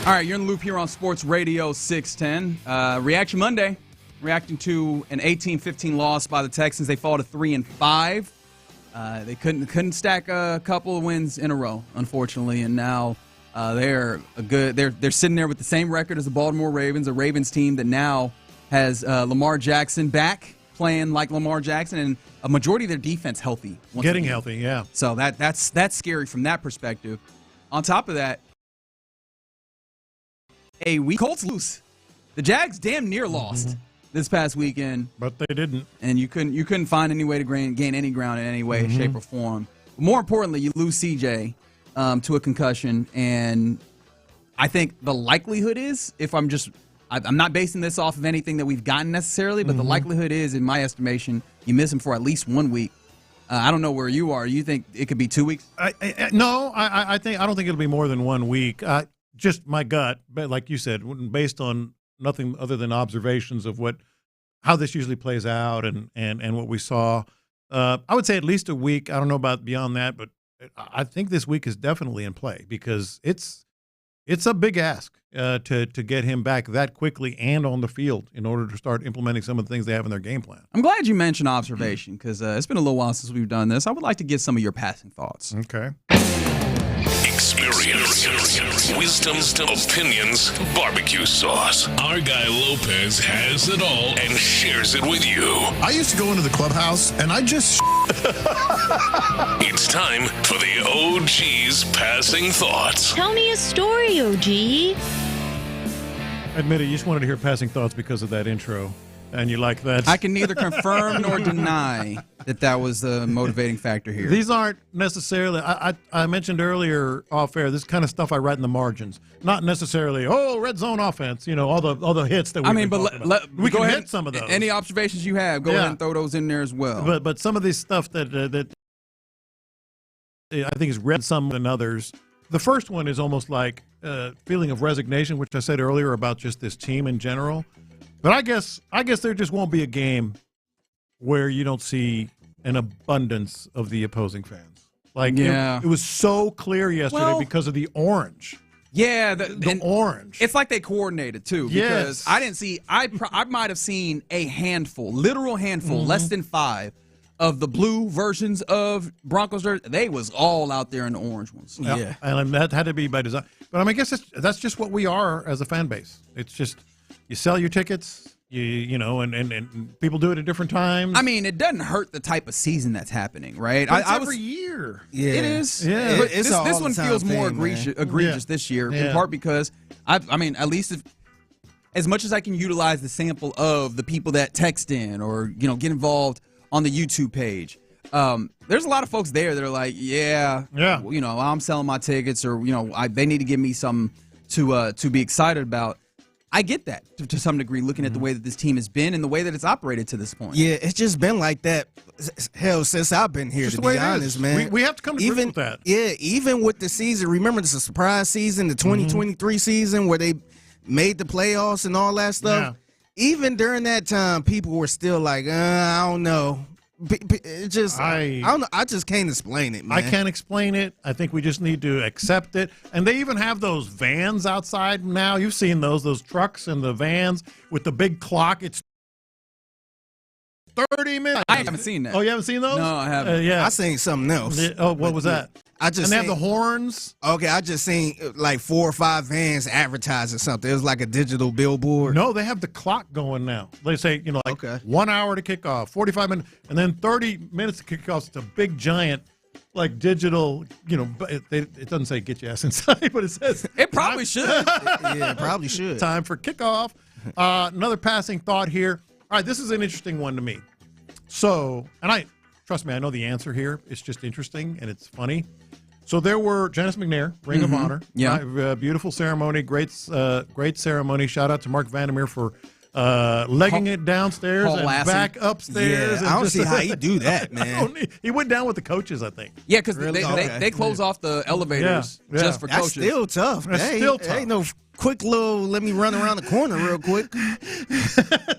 All right, you're in the loop here on Sports Radio 610. Reaction Monday, reacting to an 18-15 loss by the Texans. They fall to 3-5. They couldn't stack a couple of wins in a row, unfortunately, and now they're sitting there with the same record as the Baltimore Ravens, a Ravens team that now has Lamar Jackson back playing like Lamar Jackson, and a majority of their defense healthy. Getting healthy, yeah. So that's scary from that perspective. On top of that, a week Colts loose. The Jags damn near lost this past weekend, but they didn't. And you couldn't find any way to gain any ground in any way, shape, or form. But more importantly, you lose CJ to a concussion, and I think the likelihood is, I'm not basing this off of anything that we've gotten necessarily, but the likelihood is, in my estimation, you miss him for at least 1 week. I don't know where you are. You think it could be 2 weeks? No, I don't think it'll be more than 1 week. Just my gut, but like you said, based on nothing other than observations of how this usually plays out and what we saw. I would say at least a week. I don't know about beyond that, but I think this week is definitely in play because it's a big ask to get him back that quickly and on the field in order to start implementing some of the things they have in their game plan. I'm glad you mentioned observation because it's been a little while since we've done this. I would like to get some of your passing thoughts. Okay. Experience, wisdom, opinions, barbecue sauce. Our guy Lopez has it all and shares it with you. I used to go into the clubhouse and I just It's time for the OG's passing thoughts. Tell me a story, OG. Admit it, you just wanted to hear passing thoughts because of that intro. And you like that? I can neither confirm nor deny that was the motivating factor here. These aren't necessarily, I mentioned earlier off air, this kind of stuff I write in the margins. Not necessarily, red zone offense, all the hits that we can hit some of those. Any observations you have, go ahead and throw those in there as well. But some of this stuff that I think is read some than others. The first one is almost like a feeling of resignation, which I said earlier about just this team in general. But I guess there just won't be a game where you don't see an abundance of the opposing fans. It was so clear yesterday because of the orange. Yeah, the orange. It's like they coordinated too. Because I didn't see. I might have seen a handful, literal handful, less than 5 of the blue versions of Broncos. They was all out there in the orange ones. Yeah, and that had to be by design. But I guess that's just what we are as a fan base. It's just. You sell your tickets, and people do it at different times. I mean, it doesn't hurt the type of season that's happening, right? It's every year. Yeah. It is. Yeah. But this one feels more egregious this year, in part because, at least as much as I can utilize the sample of the people that text in or, get involved on the YouTube page, there's a lot of folks there that are like, I'm selling my tickets or, they need to give me something to be excited about. I get that to some degree, looking at the way that this team has been and the way that it's operated to this point. Yeah, it's just been like that, since I've been here, to be honest, man. We have to come to grips with that. Yeah, even with the season, remember this is a surprise season, the 2023 season where they made the playoffs and all that stuff? Yeah. Even during that time, people were still like, I don't know. It just, I don't know. I just can't explain it, man. I can't explain it. I think we just need to accept it. And they even have those vans outside now. You've seen those trucks and the vans with the big clock. It's 30 minutes. I haven't seen that. Oh, you haven't seen those? No, I haven't. I seen something else. What was that? They have the horns. Okay, I just seen like 4 or 5 vans advertising something. It was like a digital billboard. No, they have the clock going now. They say, 1 hour to kick off, 45 minutes, and then 30 minutes to kick off. It's a big, giant, digital, it doesn't say get your ass inside, but it says. It probably should. Yeah, it probably should. Time for kickoff. Another passing thought here. All right, this is an interesting one to me. So, trust me, I know the answer here. It's just interesting and it's funny. So there were Janice McNair, Ring of Honor. Yeah. Beautiful ceremony, great ceremony. Shout out to Mark Vandermeer for legging it downstairs and back upstairs. Yeah, I don't see how he do that, man. He went down with the coaches, I think. Yeah, because they close off the elevators just for coaches. That's still tough. That's still tough. Ain't no quick little, let me run around the corner real quick.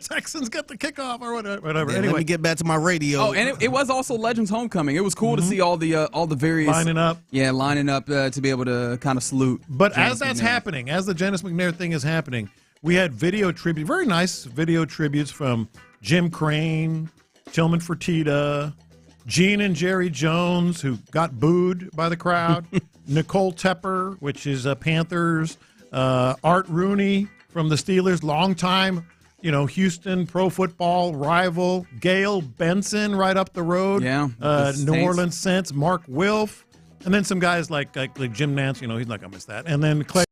Texans get the kickoff or whatever. Yeah, Anyway, let me get back to my radio. Oh, and it was also Legends Homecoming. It was cool to see all the various lining up. Yeah, lining up to be able to kind of salute. But Janice as that's McNair. happening, as the Janice McNair thing is happening, we had video tribute, very nice video tributes from Jim Crane, Tillman Fertitta, Gene and Jerry Jones, who got booed by the crowd, Nicole Tepper, which is Panthers, Art Rooney from the Steelers, longtime, Houston pro football rival, Gail Benson right up the road, New Orleans Saints, Mark Wilf, and then some guys like Jim Nance, he's not going to miss that, and then Clay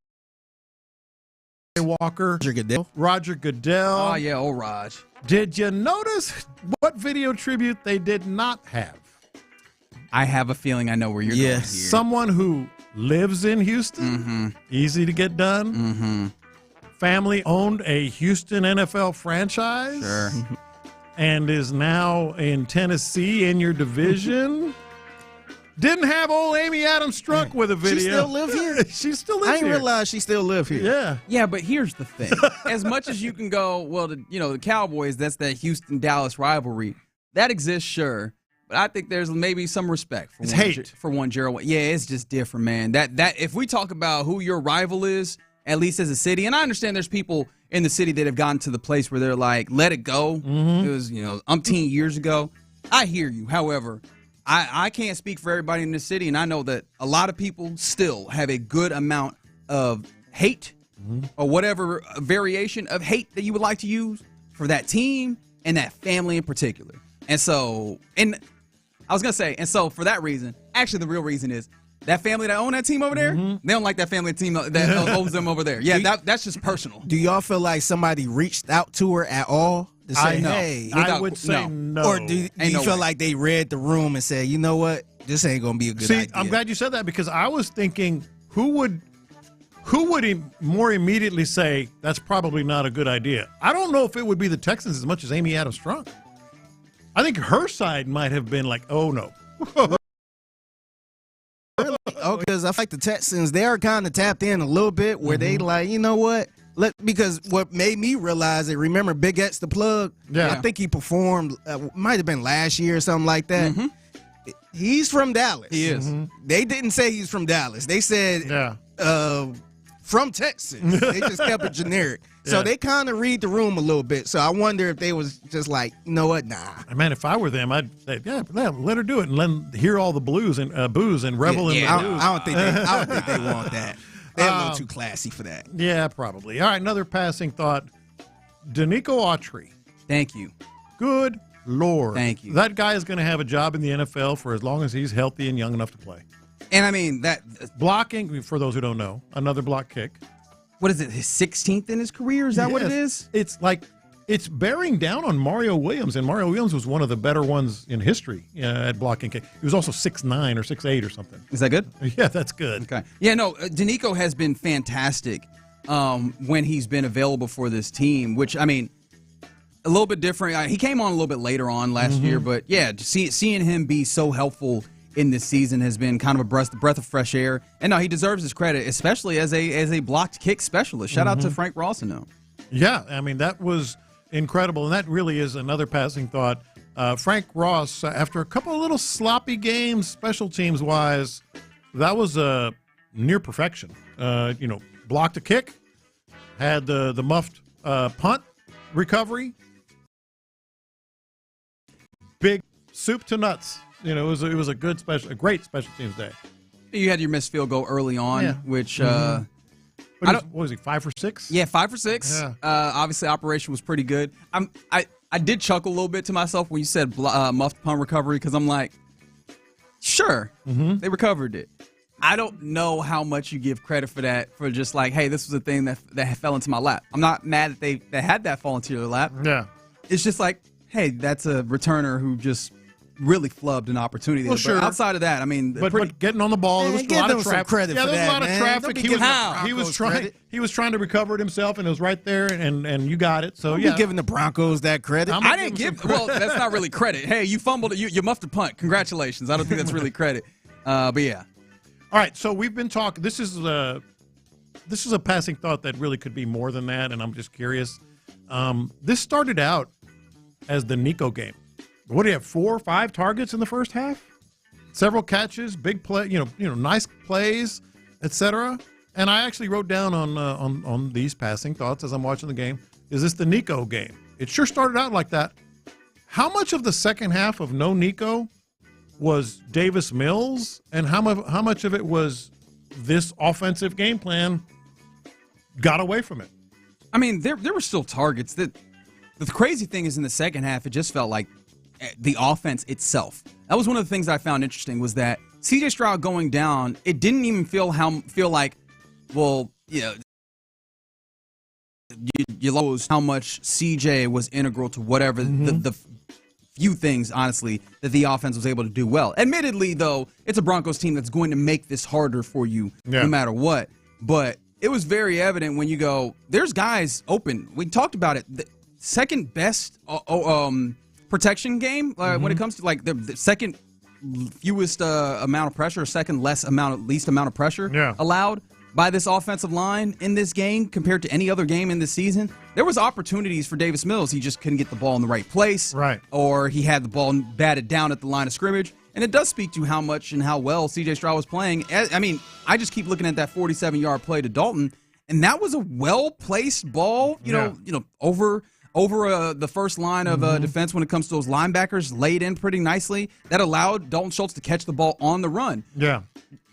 Walker, Roger Goodell. Oh, yeah, old Raj. Did you notice what video tribute they did not have? I have a feeling I know where you're going here. Someone who lives in Houston, easy to get done. Family owned a Houston NFL franchise. Sure. And is now in Tennessee in your division. Didn't have old Amy Adams Strunk with a video. She still live here? She still lives I here. didn't realize she still live here. Yeah. Yeah, but here's the thing. As much as you can go, well, the Cowboys, that's that Houston-Dallas rivalry. That exists, sure. But I think there's maybe some respect for one Gerald. Yeah, it's just different, man. That if we talk about who your rival is, at least as a city, and I understand there's people in the city that have gotten to the place where they're like, let it go. It was, umpteen years ago. I hear you. However, I can't speak for everybody in this city, and I know that a lot of people still have a good amount of hate or whatever variation of hate that you would like to use for that team and that family in particular. And so for that reason, actually the real reason is that family that own that team over there, they don't like that family team that owns them over there. Yeah, that's just personal. Do y'all feel like somebody reached out to her at all to say, hey? I would say no. Or do you feel like they read the room and said, you know what, this ain't going to be a good idea? I'm glad you said that, because I was thinking who would more immediately say that's probably not a good idea. I don't know if it would be the Texans as much as Amy Adams Strunk. I think her side might have been like, oh, no. Because I feel like the Texans, they're kind of tapped in a little bit where they like, you know what? Because what made me realize it, remember Big X the Plug? Yeah. I think he performed, might have been last year or something like that. He's from Dallas. He is. They didn't say he's from Dallas. They said from Texas. They just kept it generic. So they kind of read the room a little bit. So I wonder if they was just like, you know what, nah. Man, if I were them, I'd say, let her do it and let them hear all the booze and revel in the blues. I don't think they want that. They're a little too classy for that. Yeah, probably. All right, another passing thought. Danico Autry. Thank you. Good Lord. Thank you. That guy is going to have a job in the NFL for as long as he's healthy and young enough to play. And I mean, that blocking, for those who don't know, another block kick. What is it, his 16th in his career? Is that what it is? It's like, it's bearing down on Mario Williams, and Mario Williams was one of the better ones in history at blocking kick. He was also 6'9" or 6'8" or something. Is that good? Yeah, that's good. Okay. Yeah, no, Danico has been fantastic when he's been available for this team, which, I mean, a little bit different. He came on a little bit later on last year, but yeah, seeing him be so helpful in this season has been kind of a breath of fresh air. And no, he deserves his credit, especially as a blocked kick specialist. Shout out to Frank Rossino. Yeah, I mean, that was incredible. And that really is another passing thought. Frank Ross, after a couple of little sloppy games, special teams wise, that was near perfection. Blocked a kick, had the muffed punt recovery, big soup to nuts. It was a great special teams day. You had your missed field goal early on, which but what was he, 5 for 6? Yeah, 5 for 6. Yeah. Obviously, operation was pretty good. I did chuckle a little bit to myself when you said muffed punt recovery, because I'm like, sure, they recovered it. I don't know how much you give credit for that, for just like, hey, this was a thing that fell into my lap. I'm not mad that they had that fall into your lap. Yeah, it's just like, hey, that's a returner who just really flubbed an opportunity. Well, sure. But outside of that, I mean, but getting on the ball, there was a lot of traffic. Credit for there was that, a lot of traffic. He was trying to recover it himself, and it was right there, and you got it. So you're giving the Broncos that credit. I didn't give. Well, that's not really credit. Hey, you fumbled it. You muffed a punt. Congratulations. I don't think that's really credit. But yeah. All right. So we've been talking. This is this is a passing thought that really could be more than that, and I'm just curious. This started out as the Nico game. What do you have? 4 or 5 targets in the first half? Several catches, big play, nice plays, etc. And I actually wrote down on these passing thoughts as I'm watching the game. Is this the Nico game? It sure started out like that. How much of the second half of no Nico was Davis Mills, and how much of it was this offensive game plan got away from it? I mean, there were still targets. The crazy thing is in the second half, it just felt like the offense itself. That was one of the things I found interesting was that C.J. Stroud going down, it didn't even feel like, well, you lost how much C.J. was integral to whatever the few things, honestly, that the offense was able to do well. Admittedly, though, it's a Broncos team that's going to make this harder for you no matter what. But it was very evident when you go, there's guys open. We talked about it. The second best protection game when it comes to like the second fewest amount of pressure, least amount of pressure allowed by this offensive line in this game compared to any other game in this season. There was opportunities for Davis Mills. He just couldn't get the ball in the right place. Right. Or he had the ball batted down at the line of scrimmage. And it does speak to how much and how well C.J. Stroud was playing. I mean, I just keep looking at that 47-yard play to Dalton, and that was a well-placed ball, you know, over the first line of defense when it comes to those linebackers, laid in pretty nicely. That allowed Dalton Schultz to catch the ball on the run. Yeah.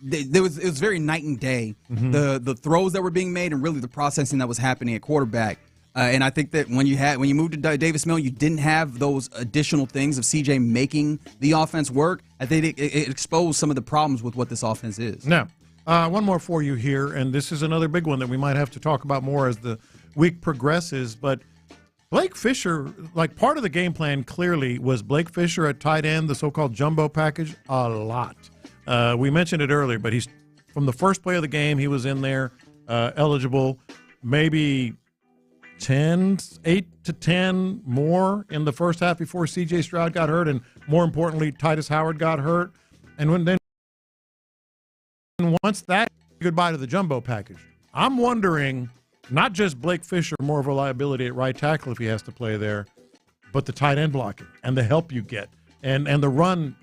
It was very night and day, the throws that were being made and really the processing that was happening at quarterback. And I think that when you moved to Davis Mills, you didn't have those additional things of CJ making the offense work. I think it exposed some of the problems with what this offense is. Now, one more for you here, and this is another big one that we might have to talk about more as the week progresses. But Blake Fisher, like part of the game plan clearly was Blake Fisher at tight end, the so-called jumbo package, a lot. We mentioned it earlier, but he's from the first play of the game, he was in there, eligible, maybe 8 to 10 more in the first half before C.J. Stroud got hurt, and more importantly, Titus Howard got hurt. And once that, goodbye to the jumbo package. I'm wondering, not just Blake Fisher, more of a liability at right tackle if he has to play there, but the tight end blocking and the help you get. And the run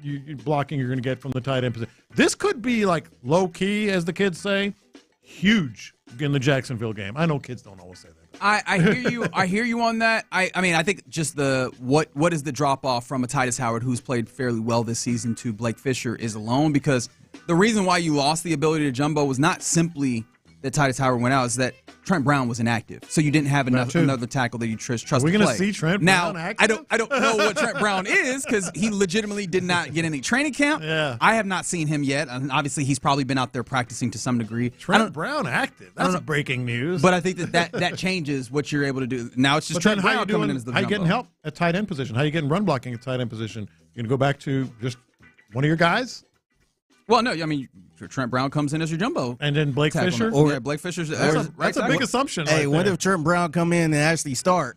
blocking you're going to get from the tight end position. This could be like low-key, as the kids say, huge in the Jacksonville game. I know kids don't always say that. I hear you. I hear you on that. I mean, I think just what is the drop-off from a Titus Howard who's played fairly well this season to Blake Fisher is alone, because the reason why you lost the ability to jumbo was not simply that Titus Howard went out, is that Trent Brown was inactive, so you didn't have another tackle that you trust to play. Are we going to see Trent Brown active? I don't know what Trent Brown is, because he legitimately did not get any training camp. Yeah. I have not seen him yet, and obviously he's probably been out there practicing to some degree. Trent Brown active. That's breaking news. But I think that changes what you're able to do. Now it's just Trent Brown coming in as the How you jumbo. getting help at tight end position? How you getting run blocking at tight end position? You're going to go back to just one of your guys? Well, no, I mean, Trent Brown comes in as your jumbo. And then Blake Fisher? Yeah, Blake Fisher's That's a big assumption. Hey, right what there. if Trent Brown come in and actually start?